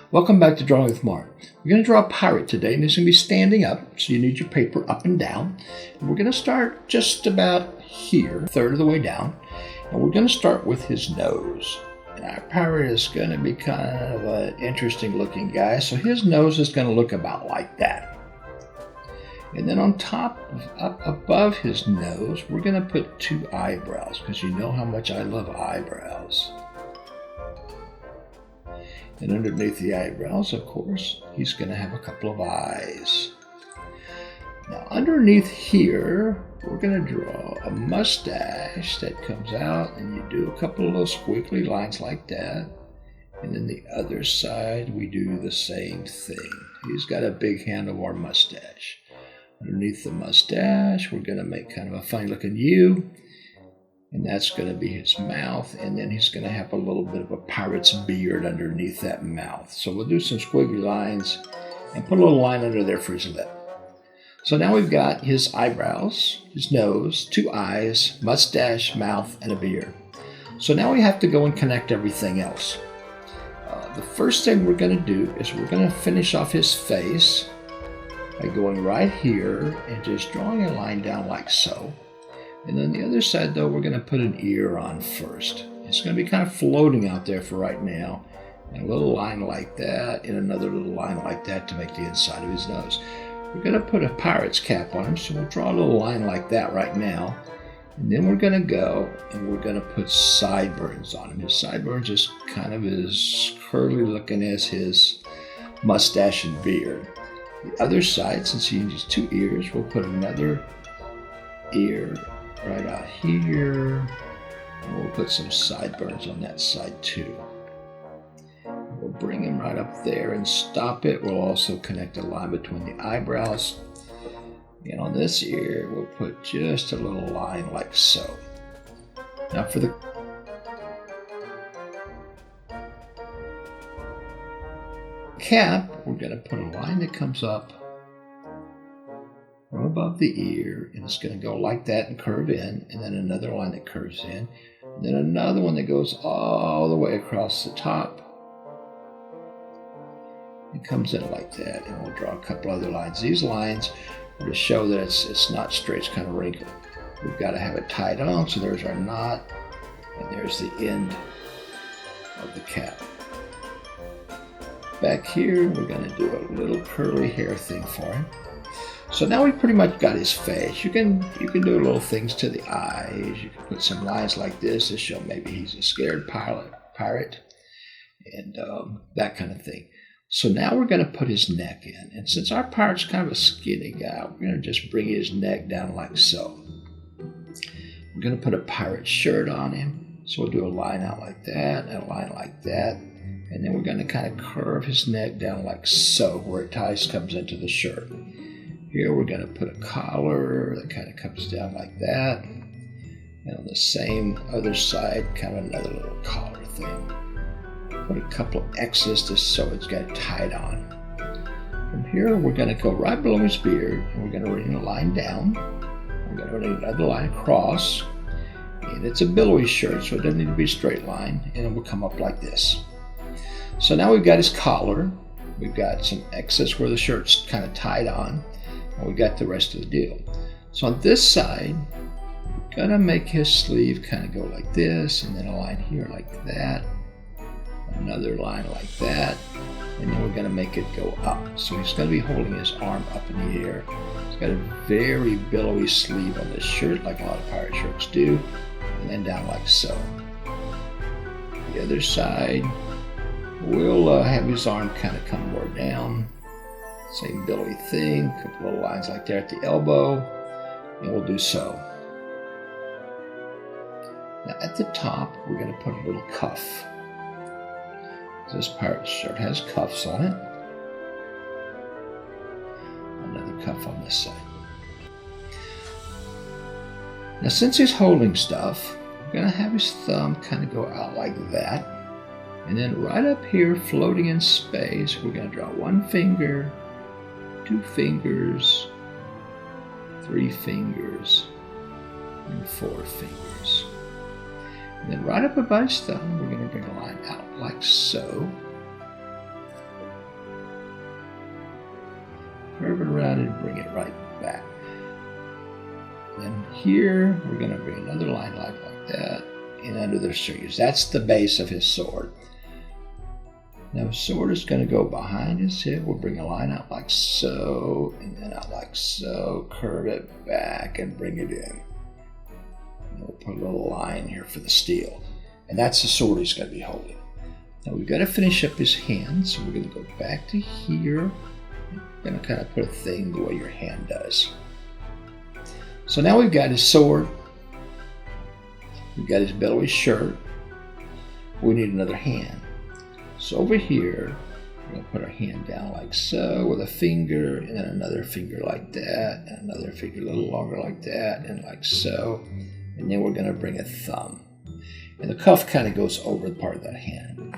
Welcome back to Drawing with Marc. We're going to draw a pirate today, and he's going to be standing up, so you need your paper up and down. And we're going to start just about here, a third of the way down, and we're going to start with his nose. And our pirate is going to be kind of an interesting looking guy, so his nose is going to look about like that. And then on top, up above his nose, we're going to put two eyebrows, because you know how much I love eyebrows. And underneath the eyebrows, of course, he's going to have a couple of eyes. Now, underneath here, we're going to draw a mustache that comes out, and you do a couple of little squiggly lines like that. And then the other side, we do the same thing. He's got a big handlebar mustache. Underneath the mustache, we're going to make kind of a funny-looking U. And that's going to be his mouth, and then he's going to have a little bit of a pirate's beard underneath that mouth. So we'll do some squiggly lines and put a little line under there for his lip. So now we've got his eyebrows, his nose, two eyes, mustache, mouth, and a beard. So now we have to go and connect everything else. The first thing we're going to do is we're going to finish off his face by going right here and just drawing a line down like so. And on the other side, though, we're going to put an ear on first. It's going to be kind of floating out there for right now. And a little line like that, and another little line like that to make the inside of his nose. We're going to put a pirate's cap on him, so we'll draw a little line like that right now. And then we're going to go and we're going to put sideburns on him. His sideburns is kind of as curly looking as his mustache and beard. The other side, since he needs two ears, we'll put another ear right out here, and we'll put some sideburns on that side too. We'll bring him right up there and stop it. We'll also connect a line between the eyebrows, and on this ear we'll put just a little line like so. Now for the cap, we're going to put a line that comes up from above the ear, and it's going to go like that and curve in, and then another line that curves in, and then another one that goes all the way across the top and comes in like that. And we'll draw a couple other lines. These lines are to show that it's not straight, it's kind of wrinkled. We've got to have it tied on, so there's our knot, and there's the end of the cap. Back here, we're going to do a little curly hair thing for him. So now we pretty much got his face. You can do little things to the eyes. You can put some lines like this to show maybe he's a scared pirate, and that kind of thing. So now we're going to put his neck in. And since our pirate's kind of a skinny guy, we're going to just bring his neck down like so. We're going to put a pirate shirt on him. So we'll do a line out like that, and a line like that. And then we're going to kind of curve his neck down like so, where it comes into the shirt. Here we're going to put a collar that kind of comes down like that. And on the same other side, kind of another little collar thing. Put a couple of X's just so it's got it tied on. From here, we're going to go right below his beard, and we're going to bring a line down. We're going to bring another line across. And it's a billowy shirt, so it doesn't need to be a straight line. And it will come up like this. So now we've got his collar. We've got some X's where the shirt's kind of tied on. And we got the rest of the deal. So on this side, we're going to make his sleeve kind of go like this, and then a line here like that, another line like that, and then we're going to make it go up. So he's going to be holding his arm up in the air. He's got a very billowy sleeve on this shirt, like a lot of pirate shirts do, and then down like so. The other side, we'll have his arm kind of come more down. Same billowy thing, a couple of lines like there at the elbow, and we'll do so. Now at the top, we're going to put a little cuff. This pirate shirt has cuffs on it. Another cuff on this side. Now since he's holding stuff, we're going to have his thumb kind of go out like that. And then right up here, floating in space, we're going to draw one finger, two fingers, three fingers, and four fingers. And then right up above his thumb, we're going to bring a line out like so. curve it around and bring it right back. And here we're going to bring another line like that and under the strings. That's the base of his sword. Now his sword is going to go behind his head. We'll bring a line out like so, and then out like so, curve it back and bring it in. And we'll put a little line here for the steel. And that's the sword he's going to be holding. Now we've got to finish up his hand, so we're going to go back to here. We're going to kind of put a thing the way your hand does. So now we've got his sword, we've got his billowy shirt, we need another hand. So over here, we're going to put our hand down like so with a finger, and then another finger like that, and another finger a little longer like that, and like so. And then we're going to bring a thumb. And the cuff kind of goes over the part of that hand.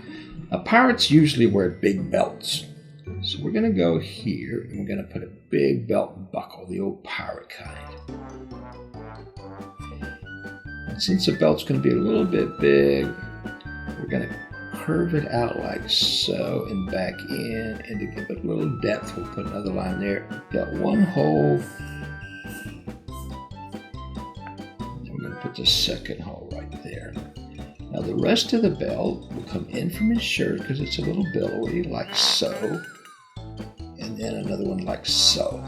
Now pirates usually wear big belts. So we're going to go here, and we're going to put a big belt buckle, the old pirate kind. And since the belt's going to be a little bit big, we're going to curve it out like so and back in, and to give it a little depth, we'll put another line there. Got one hole. And we're going to put the second hole right there. Now the rest of the belt will come in from his shirt because it's a little billowy, like so. And then another one like so.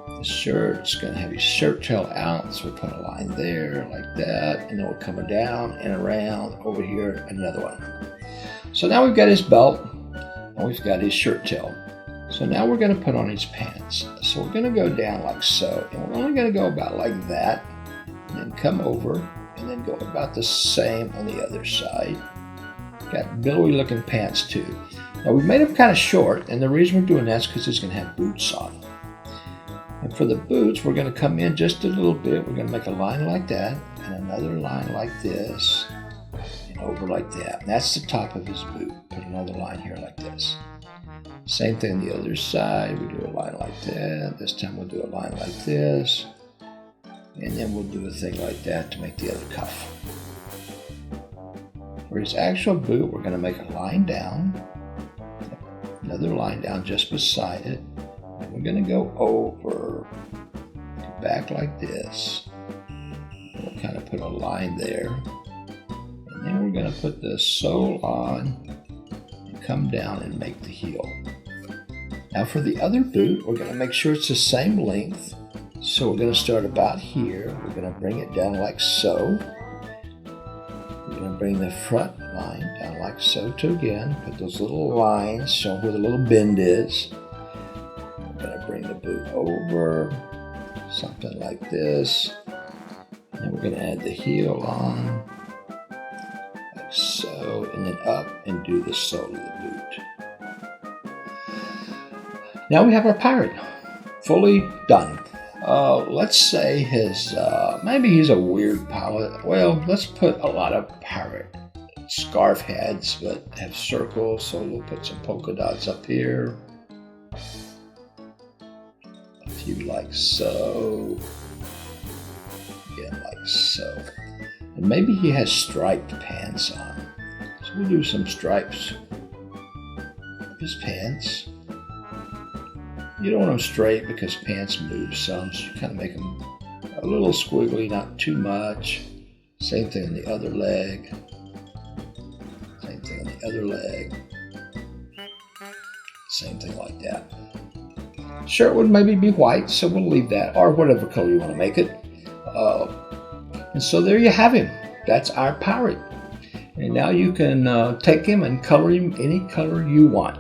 The shirt's going to have his shirt tail out, so we'll put a line there like that, and then we're coming down and around over here, another one. So now we've got his belt, and we've got his shirt tail. So now we're going to put on his pants. So we're going to go down like so, and we're only going to go about like that, and then come over, and then go about the same on the other side. Got billowy looking pants too. Now we've made them kind of short, and the reason we're doing that is because he's going to have boots on. And for the boots, we're going to come in just a little bit. We're going to make a line like that, and another line like this, and over like that. And that's the top of his boot. Put another line here like this. Same thing on the other side. We do a line like that. This time we'll do a line like this. And then we'll do a thing like that to make the other cuff. For his actual boot, we're going to make a line down. Another line down just beside it. And we're going to go over, back like this. And we'll kind of put a line there. And then we're going to put the sole on and come down and make the heel. Now for the other boot, we're going to make sure it's the same length. So we're going to start about here. We're going to bring it down like so. We're going to bring the front line down like so too again. Put those little lines showing where the little bend is. We're going to bring the boot over, something like this. And we're going to add the heel on, like so, and then up and do the sole of the boot. Now we have our pirate fully done. Let's say maybe he's a weird pilot. Well, let's put a lot of pirate scarf heads, but have circles, so we'll put some polka dots up here. A few like so. Again, like so. And maybe he has striped pants on. So we'll do some stripes of his pants. You don't want them straight because pants move some, so you kind of make them a little squiggly, not too much. Same thing on the other leg. Same thing on the other leg. Same thing like that. Shirt would maybe be white, so we'll leave that, or whatever color you want to make it. And so there you have him. That's our pirate. And now you can take him and color him any color you want.